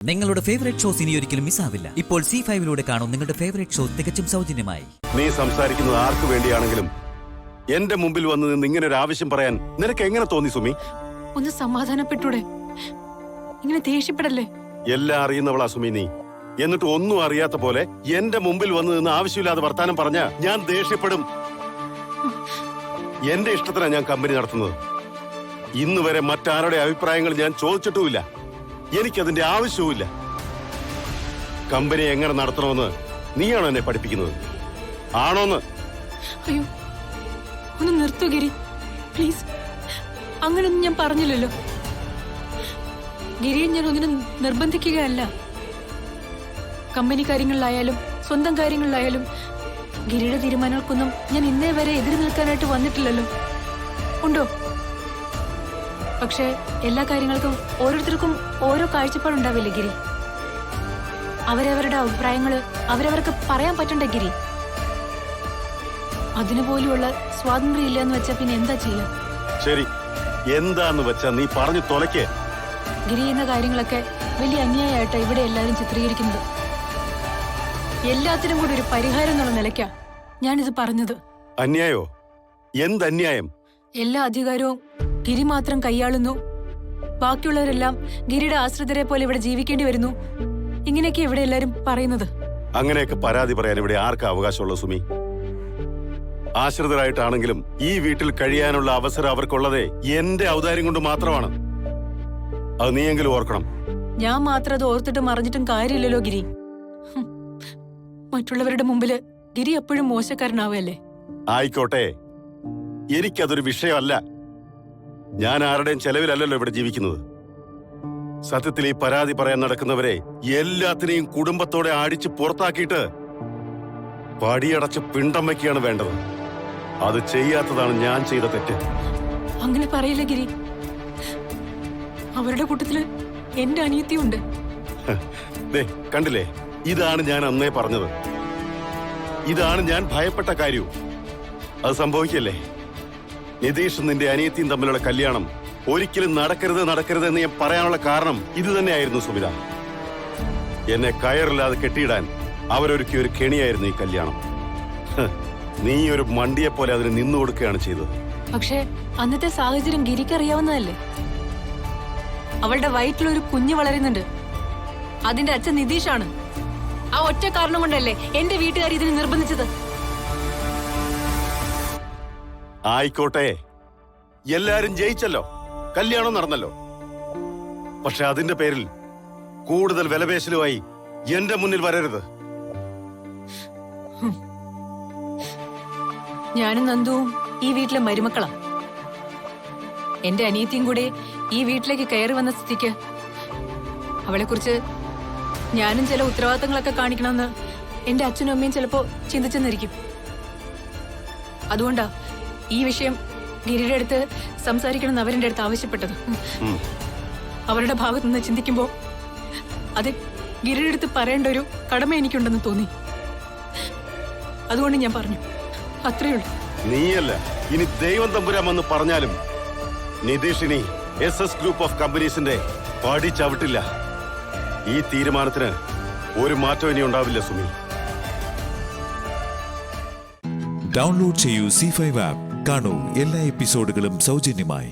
നിങ്ങളുടെ favourite shows ഇനി ഒരിക്കലും മിസ്സാവില്ല. ഇപ്പോൾ C5-ലൂടെ കാണും നിങ്ങളുടെ ഫേവറേറ്റ് ഷോ തികച്ചും സൗജന്യമായി. നീ സംസാരിക്കുന്നത് ആർക്കു വേണ്ടിയാണെങ്കിലും എന്റെ മുമ്പിൽ വന്ന് നിന്ന് ഇങ്ങനെ ഒരു ആവശ്യം പറയാൻ നിനക്ക് എങ്ങനെ തോന്നി സുമി? ഒന്ന് സമാധാനപ്പെട്ടൂടെ? ഇങ്ങനെ ദേഷ്യപ്പെടല്ലേ? എല്ലാം അറിയുന്നവളാ സുമി നീ. എന്നിട്ട് ഒന്നും അറിയാത്ത പോലെ എന്റെ മുമ്പിൽ വന്ന് നിന്ന് ആവശ്യമില്ലാതെ വർത്താനം പറഞ്ഞ ഞാൻ ദേഷ്യപ്പെടും. എന്റെ ഇഷ്ടത്തിനാണ് ഞാൻ കമ്പനി നടത്തുന്നത്. ഇന്ന് വരെ മറ്റാരുടെ അഭിപ്രായങ്ങൾ ഞാൻ ചോദിച്ചിട്ടുമില്ല. എനിക്കതിന്റെ ആവശ്യവുമില്ല. കമ്പനി എങ്ങനെ നടത്തണമെന്ന് നീയാണോ എന്നെ പഠിപ്പിക്കുന്നത്? ആണോന്ന്? അയ്യോ, ഒന്ന് നിർത്തൂ ഗിരി, പ്ലീസ്. അങ്ങനൊന്നും ഞാൻ പറഞ്ഞില്ലല്ലോ. ഗിരിയെ ഞാൻ ഒന്നിനും നിർബന്ധിക്കുകയല്ല. കമ്പനി കാര്യങ്ങളിലായാലും സ്വന്തം കാര്യങ്ങളിലായാലും ഗിരിയുടെ തീരുമാനങ്ങൾക്കൊന്നും ഞാൻ ഇന്നേ വരെ എതിര് നിൽക്കാനായിട്ട് വന്നിട്ടില്ലല്ലോ. ഉണ്ടോ? പക്ഷെ എല്ലാ കാര്യങ്ങൾക്കും ഓരോരുത്തർക്കും ഓരോ കാഴ്ചപ്പാടുണ്ടാവില്ലേ ഗിരി? അവരവരുടെ അഭിപ്രായങ്ങള് അവരവർക്ക് പറയാൻ പറ്റണ്ടേ ഗിരി? അതിനുപോലെയുള്ള സ്വാതന്ത്ര്യം ഇല്ലെന്ന് വെച്ചാ പിന്നെ എന്താ ചെയ്യാ? ശരി, എന്താന്ന് വെച്ചാ നീ പറഞ്ഞു തുലക്കേ. ഗിരി എന്ന കാര്യങ്ങളൊക്കെ വലിയ അന്യായമായിട്ടാ ഇവിടെ എല്ലാവരും ചിത്രീകരിക്കുന്നത്. എല്ലാത്തിനും കൂടി ഒരു പരിഹാരം എന്നുള്ള നിലയ്ക്കാ ഞാനിത് പറഞ്ഞത്. അന്യായോ? എന്തന്യായം? എല്ലാ അധികാരവും ഗിരി മാത്രം കൈയാളുന്നു, ബാക്കിയുള്ളവരെല്ലാം ഗിരിയുടെ ആശ്രിതരെ പോലെ ഇവിടെ ജീവിക്കേണ്ടി വരുന്നു. ഇങ്ങനെയൊക്കെ ഇവിടെ എല്ലാരും പറയുന്നത്. അങ്ങനെയൊക്കെ പരാതി പറയാൻ ഇവിടെ ആർക്കാ അവകാശമുള്ള സുമി? ആശ്രിതരായിട്ടാണെങ്കിലും ഈ വീട്ടിൽ കഴിയാനുള്ള അവസരം അവർക്കുള്ളതേ എന്റെ ഔദാര്യം കൊണ്ട് മാത്രമാണ്. അത് നീയെങ്കിലും ഓർക്കണം. ഞാൻ മാത്രം അത് ഓർത്തിട്ട് മറിഞ്ഞിട്ടും കാര്യമില്ലല്ലോ ഗിരി. മറ്റുള്ളവരുടെ മുമ്പില് ഗിരി എപ്പോഴും മോശക്കാരനാവല്ലേ? ആയിക്കോട്ടെ, എനിക്കതൊരു വിഷയമല്ല. ഞാൻ ആരുടെയും ചെലവിലല്ലല്ലോ ഇവിടെ ജീവിക്കുന്നത്. സത്യത്തിൽ ഈ പരാതി പറയാൻ നടക്കുന്നവരെ എല്ലാത്തിനെയും കുടുംബത്തോടെ അടിച്ച് പുറത്താക്കിയിട്ട് പടിയടച്ച് പിണ്ടം വയ്ക്കുകയാണ് വേണ്ടത്. അത് ചെയ്യാത്തതാണ് ഞാൻ ചെയ്ത തെറ്റ്. അങ്ങനെ പറയില്ല ഗിരി. അവരുടെ കൂട്ടത്തില് എന്റെ അനിയത്തിയുണ്ട്. കണ്ടില്ലേ, ഇതാണ് ഞാൻ അന്നേ പറഞ്ഞത്. ഇതാണ് ഞാൻ ഭയപ്പെട്ട കാര്യവും. അത് സംഭവിക്കല്ലേ? നിതീഷും നിന്റെ അനിയത്തിയും തമ്മിലുള്ള കല്യാണം ഒരിക്കലും നടക്കരുത് എന്ന് ഞാൻ പറയാനുള്ള കാരണം ഇത് തന്നെയായിരുന്നു സുമിത. എന്നെ കയറില്ലാതെ കെട്ടിയിടാൻ അവരൊരുക്കിയ ഒരു കെണിയായിരുന്നു ഈ കല്യാണം. നീ ഒരു മണ്ടിയെ പോലെ അതിന് നിന്നു കൊടുക്കുകയാണ് ചെയ്തത്. പക്ഷേ അന്നത്തെ സാഹചര്യം ഗിരിക്ക് അറിയാവുന്നതല്ലേ? അവളുടെ വയറ്റിലൊരു കുഞ്ഞ് വളരുന്നുണ്ട്. അതിന്റെ അച്ഛൻ നിതീഷാണ്. ആ ഒറ്റ കാരണം കൊണ്ടല്ലേ എന്റെ വീട്ടുകാർ ഇതിന് നിർബന്ധിച്ചത്. ആയിക്കോട്ടെ, എല്ലാരും ജയിച്ചല്ലോ, കല്യാണം നടന്നല്ലോ. പക്ഷെ അതിന്റെ പേരിൽ കൂടുതൽ വിലപേശലുമായി എന്റെ മുന്നിൽ വരരുത്. ഞാനും നന്ദുവും ഈ വീട്ടിലെ മരുമക്കളാ. എന്റെ അനിയത്തിയും കൂടെ ഈ വീട്ടിലേക്ക് കയറി വന്ന സ്ഥിതിക്ക് അവളെ കുറിച്ച് ഞാനും ചില ഉത്തരവാദിത്തങ്ങളൊക്കെ കാണിക്കണമെന്ന് എന്റെ അച്ഛനും അമ്മയും ചിലപ്പോ ചിന്തിച്ചെന്നിരിക്കും. അതുകൊണ്ടാ ഈ വിഷയം ഗിരിയുടെ അടുത്ത് സംസാരിക്കണമെന്ന് അവരുടെ അടുത്ത് ആവശ്യപ്പെട്ടത്. അവരുടെ ഭാഗത്തു നിന്ന് ചിന്തിക്കുമ്പോ അത് ഗിരിയുടെ അടുത്ത് പറയേണ്ട ഒരു കടമ എനിക്കുണ്ടെന്ന് തോന്നി. അതുകൊണ്ട് ഞാൻ പറഞ്ഞു. അത്രയേ ഉള്ളൂ. നീയല്ല, ഇനി ദൈവം തമ്പുരാമെന്ന് പറഞ്ഞാലും നിതീഷിനി SS ഗ്രൂപ്പ് ഓഫ് കമ്പനീസിന്റെ പടി ചവിട്ടില്ല. ഈ തീരുമാനത്തിന് ഒരു മാറ്റം ഇനി ഉണ്ടാവില്ല സുമി. ഡൗൺലോഡ് ചെയ്യൂ C5 ആപ്പ്. കാണൂ എല്ലാ എപ്പിസോഡുകളും സൗജന്യമായി.